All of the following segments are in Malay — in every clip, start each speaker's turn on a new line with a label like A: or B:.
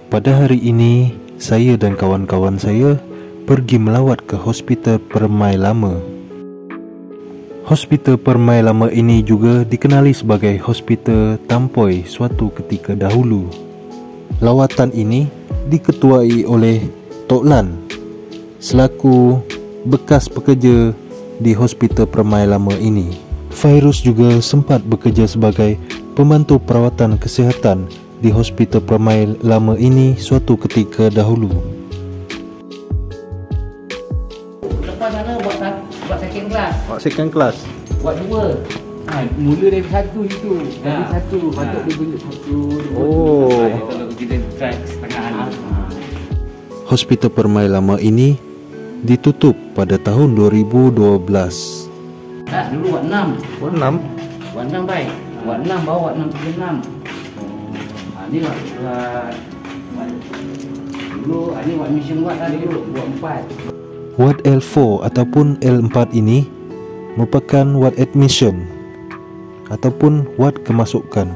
A: Pada hari ini, saya dan kawan-kawan saya pergi melawat ke Hospital Permai Lama. Hospital Permai Lama ini juga dikenali sebagai Hospital Tampoi suatu ketika dahulu. Lawatan ini diketuai oleh Tok Lan selaku bekas pekerja di Hospital Permai Lama ini. Fairuz juga sempat bekerja sebagai pembantu perawatan kesihatan di Hospital Permai Lama ini suatu ketika dahulu.
B: Lepas sana buat second class.
A: Buat second class.
B: Buat dua. Mula dari satu itu. Dari satu. Patut dia tunjuk satu.
A: Oh.
B: Kalau kita try setengah hari.
A: Hospital Permai Lama ini ditutup pada tahun 2012.
B: Dulu buat 6.
A: Buat 6?
B: Buat 6 baik. Buat 6 bawa buat 6 ke 6. Ni buat dulu ni buat mission buat tadi dulu buat 4.
A: Ward L4 ataupun L4 ini merupakan ward admission ataupun ward kemasukan.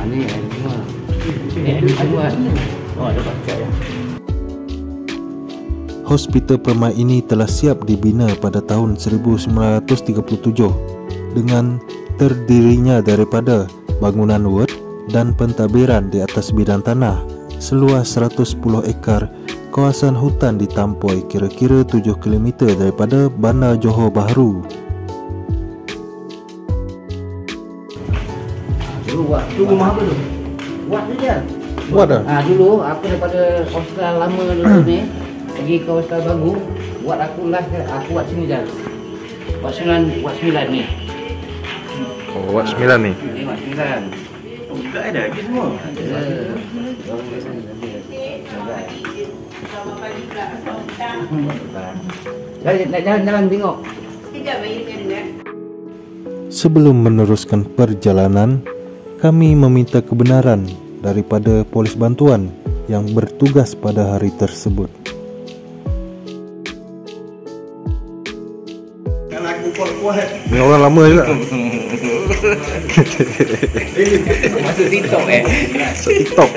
B: Ni L5. L5. Oh, ada bakat ya.
A: Hospital Permai ini telah siap dibina pada tahun 1937 dengan terdirinya daripada bangunan ward dan pentadbiran di atas bidang tanah seluas 110 ekar kawasan hutan di Tampoi, kira-kira 7 km daripada Bandar Johor Bahru.
B: Dulu buat rumah apa tu? Buat saja.
A: Ward dah?
B: Dulu aku daripada hostel lama dulu ni pergi ke hostel baru, buat aku last aku buat sini je. Buat 9 ni.
A: Oh, ward 9 ni.
B: Ni buat 9.
C: Buka ada lagi semua.
B: Jalan tengok.
A: Sebelum meneruskan perjalanan, kami meminta kebenaran daripada polis bantuan yang bertugas pada hari tersebut.
C: Kalau aku kuat-kuat.
A: Ini orang lama juga.
B: Masuk TikTok
A: Masuk TikTok.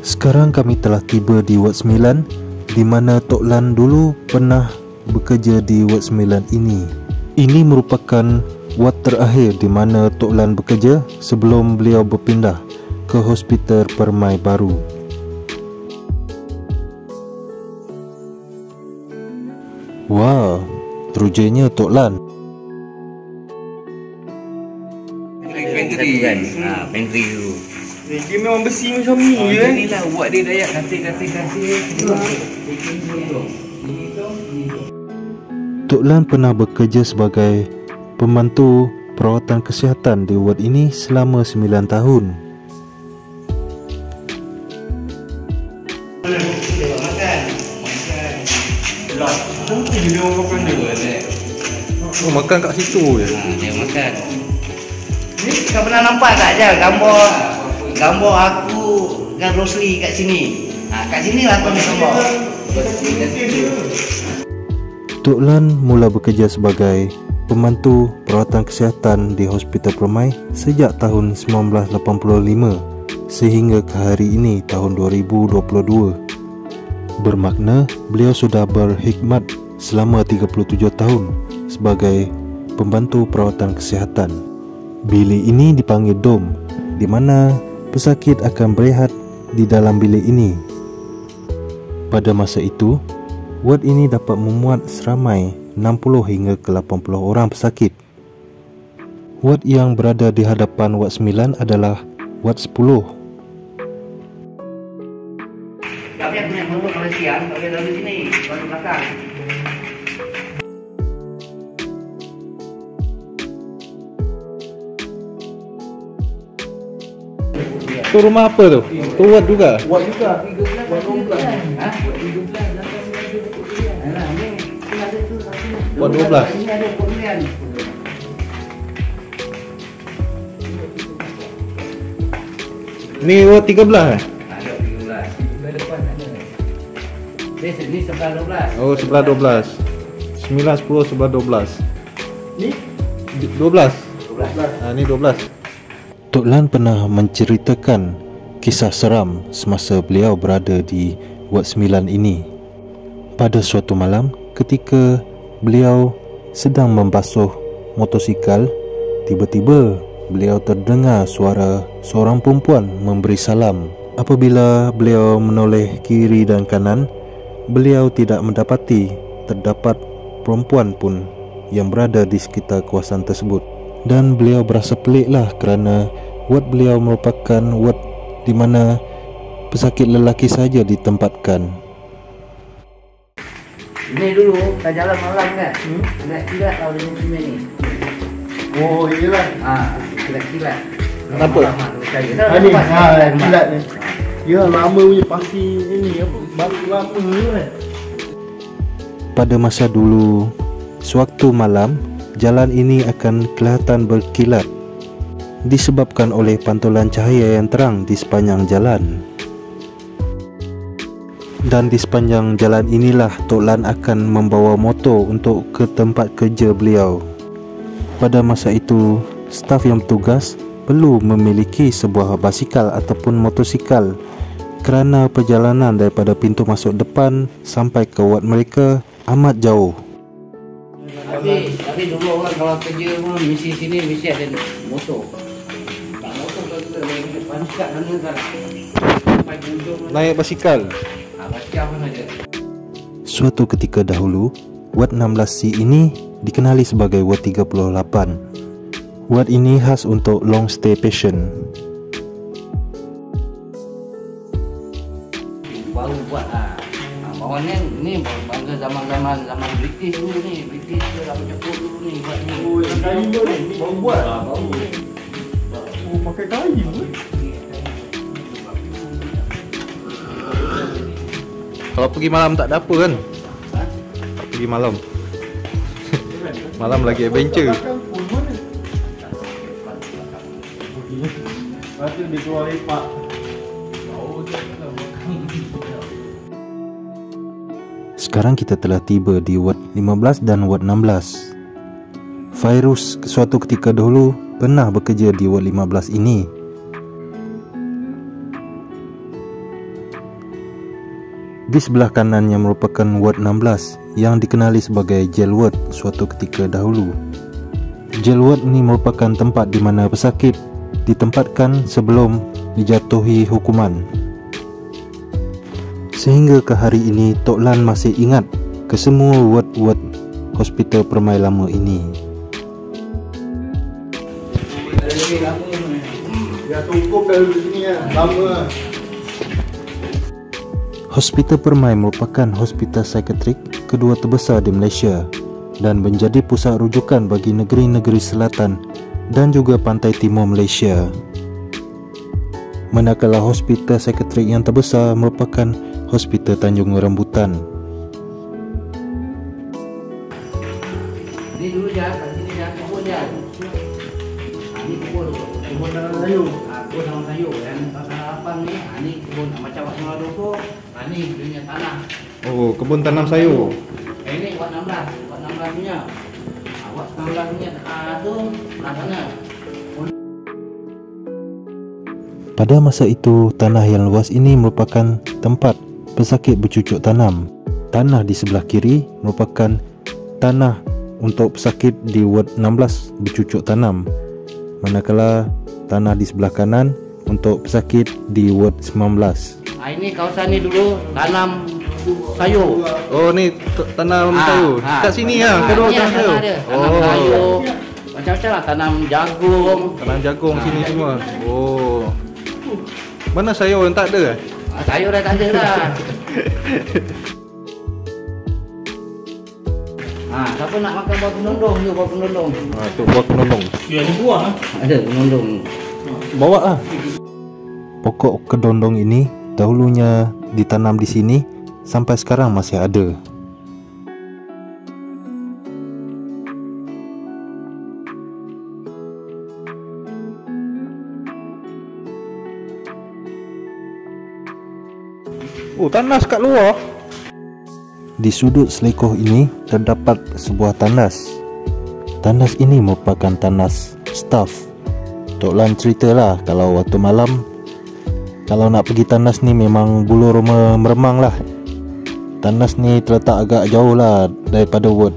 A: Sekarang kami telah tiba di Ward 9 di mana Tok Lan dulu pernah bekerja di Ward 9 ini. Ini merupakan ward terakhir di mana Tok Lan bekerja sebelum beliau berpindah ke Hospital Permai baru. Wah, terujainya Tok Lan.
B: Pantry kan? Pantry tu.
C: Dia memang besi macam ni je.
B: Ni lah buat dia dayak kasih.
A: Tok Lan pernah bekerja sebagai pembantu perawatan kesihatan di ward ini selama 9 tahun. Oh, makan kat situ je.
B: Dia makan. Ni kau pernah nampak tak je gambar aku dengan Rosli kat sini. Kat sini lah kau ni gambar.
A: Tok Lan mula bekerja sebagai pembantu perawatan kesihatan di Hospital Permai sejak tahun 1985 sehingga ke hari ini tahun 2022. Bermakna beliau sudah berkhidmat selama 37 tahun sebagai pembantu perawatan kesihatan. Bilik ini dipanggil dom, di mana pesakit akan berehat di dalam bilik ini. Pada masa itu, ward ini dapat memuat seramai 60 hingga ke 80 orang pesakit. Ward yang berada di hadapan Ward 9 adalah Ward 10.
B: Tapi aku nak masuk kalau siang, tak boleh dalam sini, kalau belakang.
A: Tu rumah apa tu? Tu ward juga?
B: Buat juga, buat 12. Buat 13.
A: Buat 12.
B: Ini ada pemilihan.
A: Ni ward 13 eh?
B: Ada 13. Di depan ada. Ini sebelah 12.
A: Oh, sebelah 12. 9, 10, sebelah 12.
C: Ni
A: 12.
C: 12.
A: Ni 12. Tok Lan pernah menceritakan kisah seram semasa beliau berada di Ward 9 ini. Pada suatu malam ketika beliau sedang membasuh motosikal, tiba-tiba beliau terdengar suara seorang perempuan memberi salam. Apabila beliau menoleh kiri dan kanan, beliau tidak mendapati terdapat perempuan pun yang berada di sekitar kawasan tersebut. Dan beliau berasa peliklah kerana ward beliau merupakan ward di mana pesakit lelaki saja ditempatkan.
B: Ini dulu kita jalan malam kan. Kilat-kilat tahu dengan sini ni.
C: Oh, iyalah.
B: Kilat-kilat.
A: Kenapa?
C: Ni, kilat ni. Ya, lama punya pasir ini apa? Batu lama kan.
A: Pada masa dulu, sewaktu malam, jalan ini akan kelihatan berkilat disebabkan oleh pantulan cahaya yang terang di sepanjang jalan. Dan di sepanjang jalan inilah Tok Lan akan membawa motor untuk ke tempat kerja beliau. Pada masa itu, staf yang bertugas perlu memiliki sebuah basikal ataupun motosikal kerana perjalanan daripada pintu masuk depan sampai ke ward mereka amat jauh.
B: Tapi dulu orang kalau kerja pun mesti sini mesti ada motor. Tak motor kalau kita naik basikal sana kan. Sampai hujung
A: Naik basikal.
B: basikal pun ada.
A: Suatu ketika dahulu, Ward 16C ini dikenali sebagai Ward 38. Ward ini khas untuk long stay patient.
B: Baru buat bawah ni bangga zaman British dulu ni. British ke apa Jepun dulu ni buat ni.
C: Oh, yang kayu tu ni baru buat.
B: Baru ni.
C: Oh, pakai kayu ke?
A: Kalau pergi malam tak ada apa kan? Tak pergi malam. Malam lagi adventure.
C: Lepas tu dia keluar lepak.
A: Sekarang kita telah tiba di Ward 15 dan Ward 16. Fairuz suatu ketika dahulu pernah bekerja di Ward 15 ini. Di sebelah kanannya merupakan Ward 16 yang dikenali sebagai Jail Ward suatu ketika dahulu. Jail Ward ini merupakan tempat di mana pesakit ditempatkan sebelum dijatuhi hukuman. Sehingga ke hari ini Tok Lan masih ingat ke semua ward-ward hospital Permai lama ini.
C: Ya, cukup dah duduk sini kan. Lama lah.
A: Hospital Permai merupakan hospital psikiatrik kedua terbesar di Malaysia dan menjadi pusat rujukan bagi negeri-negeri selatan dan juga pantai timur Malaysia. Manakala hospital psikiatrik yang terbesar merupakan Hospital Tanjung Rambutan.
B: Ni dulu kat sini kebun dia. Ni kebun
C: Tanam sayur.
B: kebun tanam sayur yang tanah lapang ni. Ni kebun macam Wad 15 ni dia punya tanah.
A: Oh, kebun tanam sayur.
B: Ini Wad 16 punya. Wad 19 punya tu belah sana.
A: Pada masa itu, tanah yang luas ini merupakan tempat pesakit bercucuk tanam. Tanah di sebelah kiri merupakan tanah untuk pesakit di Ward 16 bercucuk tanam. Manakala tanah di sebelah kanan untuk pesakit di Ward 19.
B: Ini kawasan ni dulu tanam sayur.
A: Oh, ni tanam sayur. Kat sini lah, kedua tanam sayur.
B: Tanam sayur. Macam-macam lah, tanam jagung.
A: Tanam jagung sini semua. Oh. Mana sayur yang tak ada?
B: Sayur dah tak ada dah. Siapa nak makan buah penondong tu, buah penondong.
A: Tu buah penondong.
C: Ya, ada buah.
B: Ada penondong.
A: Bawa lah. Pokok kedondong ini dahulunya ditanam di sini sampai sekarang masih ada. Oh, tanah kat luar. Di sudut selekoh ini terdapat sebuah tandas. Tandas ini merupakan tandas staff. Tok Lan ceritalah kalau waktu malam, kalau nak pergi tandas ni memang bulu roma meremang lah. Tandas ni terletak agak jauh lah daripada ward.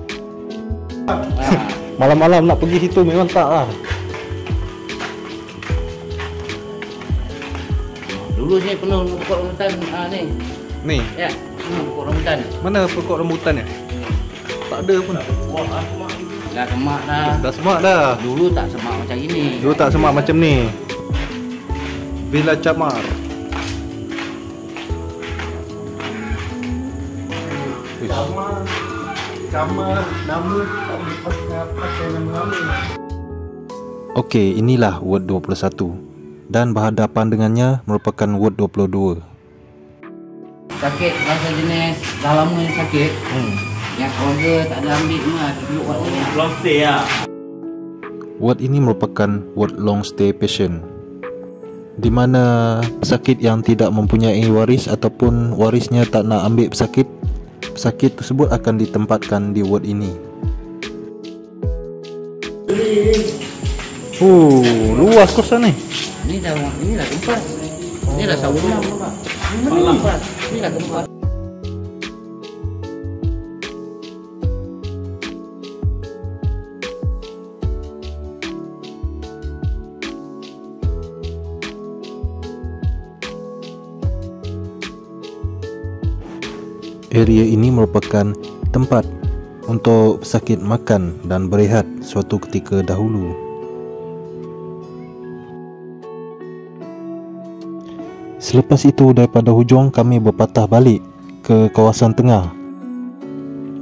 A: Malam-malam nak pergi situ memang tak lah.
B: Dulu ni penuh pokok rambutan ni.
A: Ni,
B: Ya, pokok rambutan.
A: mana pokok rambutan ni? Tak ada pun.
B: Wah, dah semak dah.
A: Dah semak dah.
B: Dulu tak semak macam ini.
A: Dulu tak semak macam ni. Villa Camar.
C: Kamar nama tak boleh pakai nama lama.
A: Okey, inilah Ward 21 dan berhadapan dengannya merupakan Ward 22.
B: Sakit rasa jenis dah lama ni sakit. Yang keluarga tak ada ambil mah duduk ward ni. Long stay lah.
A: Ward ini merupakan ward long stay patient, di mana pesakit yang tidak mempunyai waris ataupun warisnya tak nak ambil pesakit, pesakit tersebut akan ditempatkan di ward ini. Luas kosan ni.
B: Ini dah tempat. Ini dah sauna. Ini tempat. Ini dah tempat.
A: Area ini merupakan tempat untuk pesakit makan dan berehat suatu ketika dahulu. Selepas itu daripada hujung kami berpatah balik ke kawasan tengah.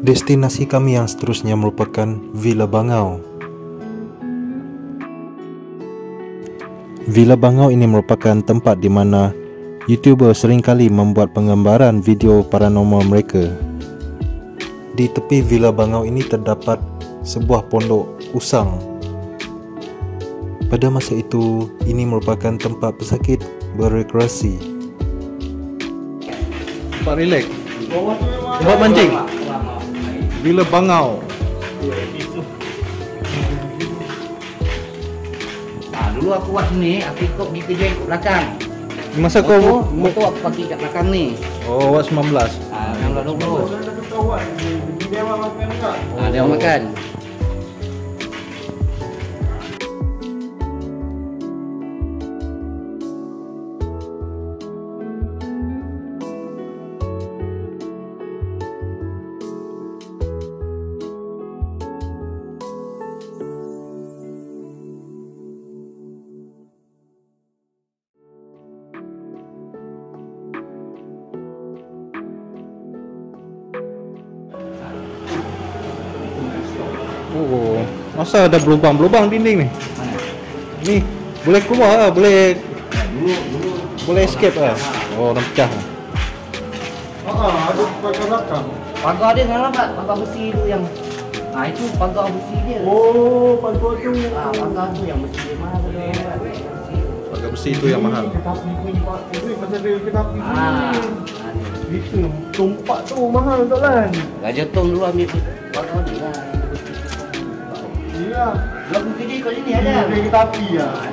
A: Destinasi kami yang seterusnya merupakan Villa Bangau. Villa Bangau ini merupakan tempat di mana YouTuber seringkali membuat penggambaran video paranormal mereka. Di tepi Villa Bangau ini terdapat sebuah pondok usang. Pada masa itu, ini merupakan tempat pesakit berrekreasi. Tempat relax. Tempat mancing. Villa Bangau.
B: Dulu aku buat sini, aku ikut pergi kerja ikut belakang.
A: Masa kau
B: motor aku pakai kat belakang ni.
A: Oh, awak 19.
B: 1920. Dia makan.
A: Oh, masa ada berlubang-berlubang dinding ni? Ni boleh keluar lah, boleh escape lah. Oh, dah pecah.
C: Ada pakai belakang.
B: Pagar dia kan lambat, pagar besi tu yang itu pagar besi dia.
C: Oh, pagar tu.
B: Pagar tu yang besi dia mahal tu.
A: Pagar besi tu yang mahal.
C: Tetapi punya itu macam dia tetapi. Itu tumpak tu mahal tu kan.
B: Raja Tong dulu ambil pagar dia lah.
C: Iya.
B: Belakang kerja kat sini ada.
C: Dia kereta api lah.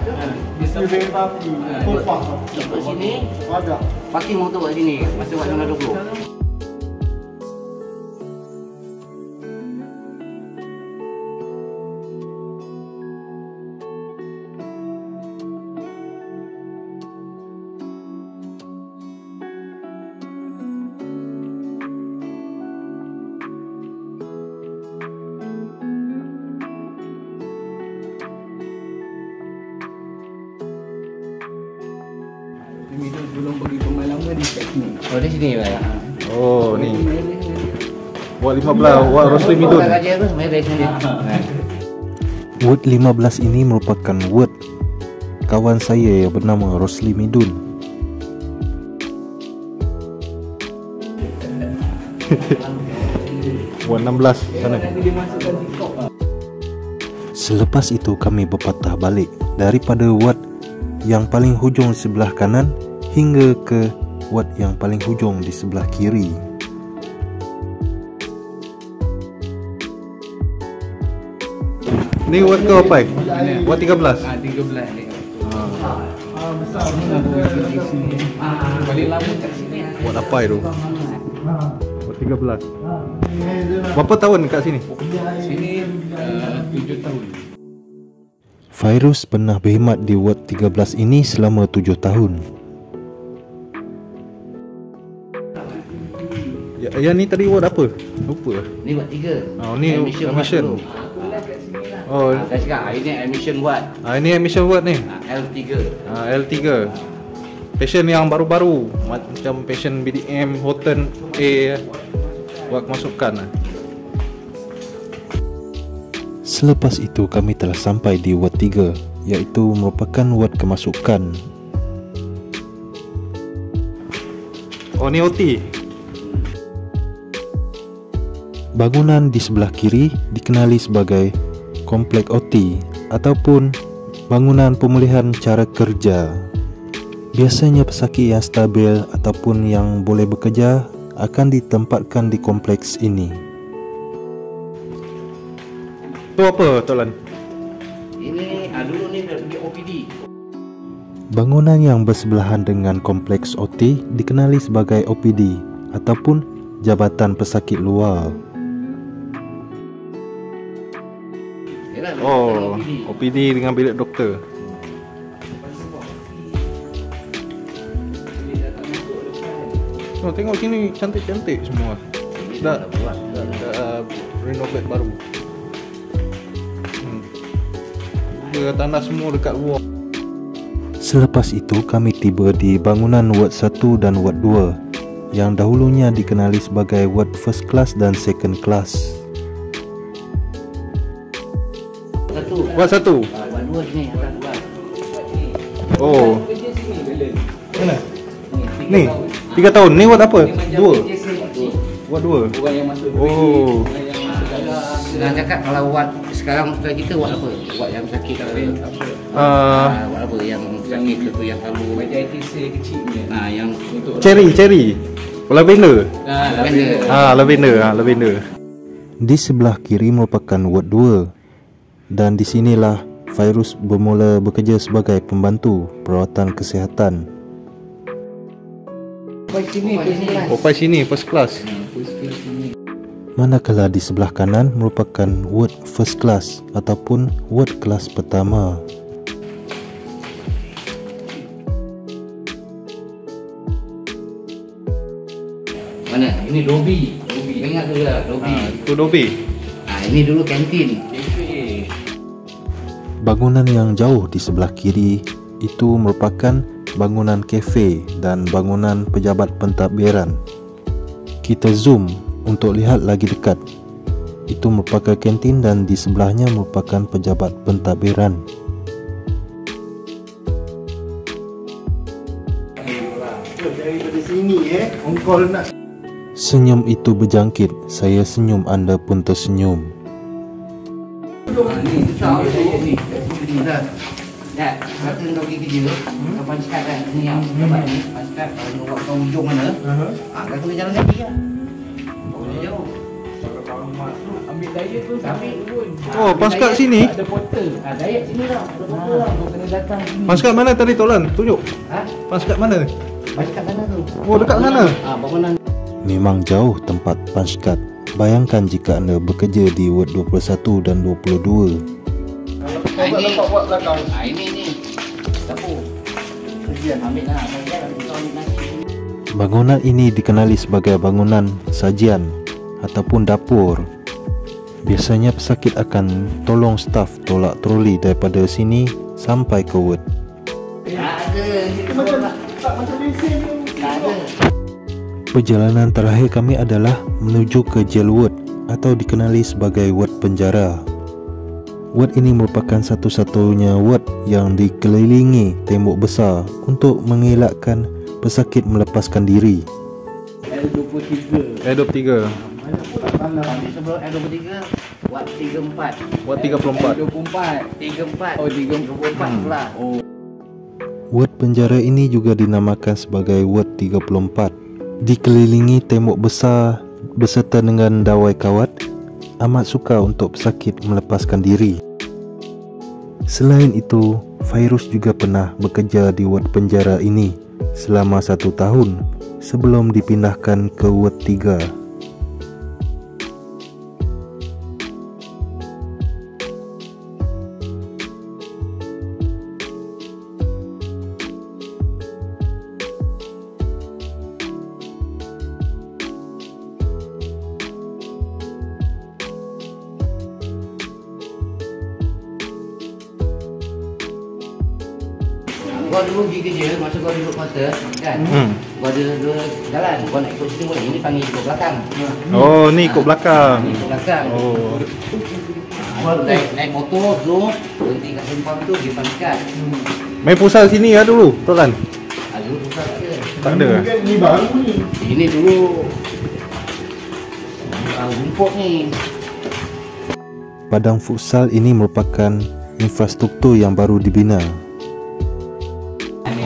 C: Dia kereta api. Tumpak.
B: Kat sini
C: Ada.
B: parking motor kat sini masa waktu 20.
D: Belum bagi pengalaman di sini.
B: Oh di sini lah.
A: Oh, ni. Ward 15, Ward Rosli Midun. Ward 15 ini merupakan ward kawan saya yang bernama Rosli Midun. Ward 16 sana. Selepas itu kami berpatah balik daripada ward yang paling hujung di sebelah kanan hingga ke ward yang paling hujung di sebelah kiri. Ni ward ke apa? Ward 13.
D: 13 ni. Besar ni lah paling lama kat sini.
A: Ward apa itu? Ward 13. Berapa tahun kat sini?
D: Sini 7 tahun.
A: Fairuz pernah berkhidmat di Ward 13 ini selama 7 tahun. Yang ni tadi ward apa? Lupa.
B: Ni ward 3.
A: Oh, ni admission. Oh,
B: Dah cakap, ini admission ward.
A: ini admission ward ni.
B: L3.
A: L3. Patient yang baru-baru, macam patient BDM, Hoten A, buat kemasukan. Selepas itu kami telah sampai di ward 3, iaitu merupakan ward kemasukan. Oh, ni OT. Bangunan di sebelah kiri dikenali sebagai komplek OT ataupun bangunan pemulihan cara kerja. Biasanya pesakit yang stabil ataupun yang boleh bekerja akan ditempatkan di kompleks ini. Itu apa, Tolan?
B: Ini dulu ni dah pergi OPD.
A: Bangunan yang bersebelahan dengan kompleks OT dikenali sebagai OPD ataupun Jabatan Pesakit Luar.
B: Yalah,
A: Oh, OPD dengan bilik doktor. Oh, tengok sini cantik-cantik semua. Dah renovate baru. Tanah semua dekat luar. Selepas itu kami tiba di bangunan Ward 1 dan Ward 2 yang dahulunya dikenali sebagai Ward First Class dan Second Class. Ward 1.
B: Ward 2 sini atas luar.
A: Oh. Mana? Ni 3 tahun. Ni ward apa? 2. Ward 2.
D: Orang yang masuk
A: Oh.
B: Senang cakap kalau ward sekarang sudah kita ward apa? Ward yang sakit apa? Ward apa yang sakit tu yang kalau
D: macam ITC kecil ni.
B: yang
D: Untuk
A: Cherry. Lavender.
B: lavender.
A: Lavender. Di sebelah kiri merupakan Ward 2 dan di sinilah Fairuz bermula bekerja sebagai pembantu perawatan kesihatan. Opai sini first class. Manakala di sebelah kanan merupakan Ward First Class ataupun Ward kelas pertama.
B: Mana? Ini lobby. Ingat tu lah, lobby.
A: Itu lobby.
B: Ini dulu kantin.
A: Bangunan yang jauh di sebelah kiri itu merupakan bangunan kafe dan bangunan pejabat pentadbiran. Kita zoom untuk lihat lagi dekat. Itu merupakan kantin dan di sebelahnya merupakan pejabat pentadbiran.
C: Daripada sini ongkol nak.
A: Senyum itu berjangkit. Saya senyum, anda pun tersenyum.
B: Ni besar ni. Ni dah. Dah, kata kau pergi kerja, kau panckat kan ni yang tempat ni, panckat kalau kau ujung mana? Kau kena jalan kaki lah. Boleh jauh.
D: ambil diet tu sampai pun.
A: Oh, paskat sini.
D: Ada portal.
B: Diet sini dah. Ada portal lah.
D: Kau kena datang sini.
A: Paskat mana tadi, Tolan? Tunjuk. Paskat mana?
B: Panckat mana tu?
A: Oh, dekat sana.
B: Bangunan.
A: Memang jauh tempat paskat. Bayangkan jika anda bekerja di Ward 21 dan 22.
C: Lepak buat belakang.
B: Ini dapur. Ambil lah. Ambil nasi.
A: Bangunan ini dikenali sebagai bangunan sajian ataupun dapur. Biasanya pesakit akan tolong staf tolak troli daripada sini sampai ke ward.
C: Macam lesen tu.
B: Tak ada.
A: Perjalanan terakhir kami adalah menuju ke jail ward atau dikenali sebagai ward penjara. Ward ini merupakan satu-satunya ward yang dikelilingi tembok besar untuk mengelakkan pesakit melepaskan diri.
D: L23.
A: L23.
B: Sebelum L23, Ward 34.
A: Ward 34.
B: 34.
D: Oh, 34
B: pula.
D: Oh.
A: Ward penjara ini juga dinamakan sebagai Ward 34. Dikelilingi tembok besar beserta dengan dawai kawat, amat sukar untuk pesakit melepaskan diri. Selain itu, Fairuz juga pernah bekerja di ward penjara ini selama 1 tahun sebelum dipindahkan ke ward 3.
B: Gua dulu pergi kerja, masa gua duduk masa kan. Gua ada dua jalan, gua nak ikut sini, ini panggil ikut belakang.
C: Oh, ni ikut belakang.
B: Ini ikut belakang.
C: Oh.
B: Gua naik motor dulu, berhenti kat simpang tu pergi pangkat.
C: Main pusat sini ya dulu, Tuan.
B: Dulu bukan tak ada.
C: Tak ada.
D: Ni baru ni.
B: Ini dulu rumput ni.
A: Padang futsal ini merupakan infrastruktur yang baru dibina.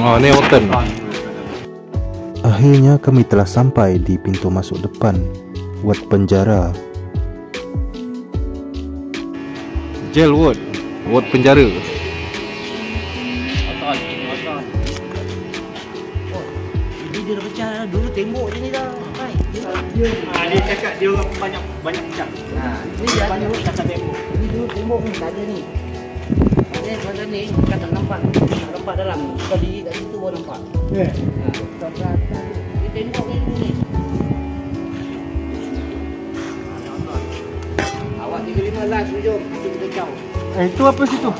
C: Oh, ni hotel.
A: Akhirnya kami telah sampai di pintu masuk depan ward penjara.
C: Jail ward. Ward penjara.
B: Ini dia dah pecah dulu tembok je ni dah. Hai.
D: Dia cakap dia orang banyak pecah.
B: Ini dia banyak pecah tembok. Ini dulu tembok ni tak ada ni. Ada pada ni kan tak nampak. Nampak dalam. Kau diri kat situ baru nampak. Ini tembok ni dulu ni. Awak 35 last hujung. Kita kacau.
C: Itu apa situ?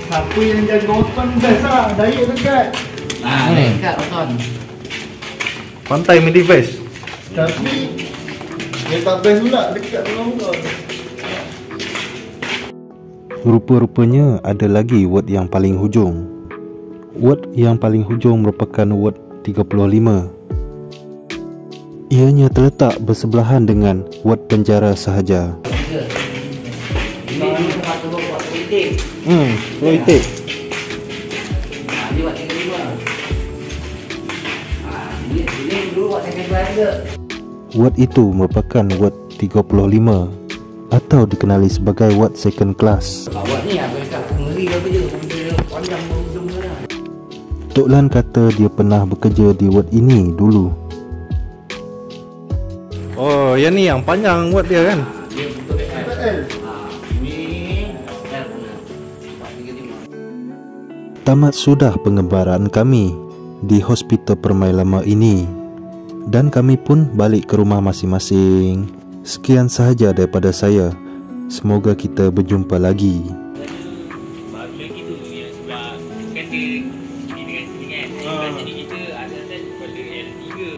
D: Siapa yang jaga oton best lah. Daya dekat.
B: Dekat Oton.
C: Pantai Medivest.
D: Tapi dia tak best pula dekat dengan kau.
A: Rupa-rupanya ada lagi ward yang paling hujung. Ward yang paling hujung merupakan ward 35. Ianya terletak bersebelahan dengan ward penjara sahaja.
B: Ini dulu tempat tu buat politik.
C: Politik.
B: Dia buat 35. Ini dulu buat second class juga.
A: Ward itu merupakan ward 35 atau dikenali sebagai ward second class.
B: Awak ni apa cakap ngeri apa je. Dia panjang hujung dia lah.
A: Tok Lan kata dia pernah bekerja di ward ini dulu.
C: Oh, yang ni yang panjang ward dia kan?
B: Dia betul PL. Ni PL mana? 35.
A: Tamat sudah pengembaraan kami di Hospital Permai Lama ini dan kami pun balik ke rumah masing-masing. Sekian sahaja daripada saya. Semoga kita berjumpa lagi.
E: Baru lagi tu yang sebab kata ni dengan sini kan. Jadi kita ada pada L3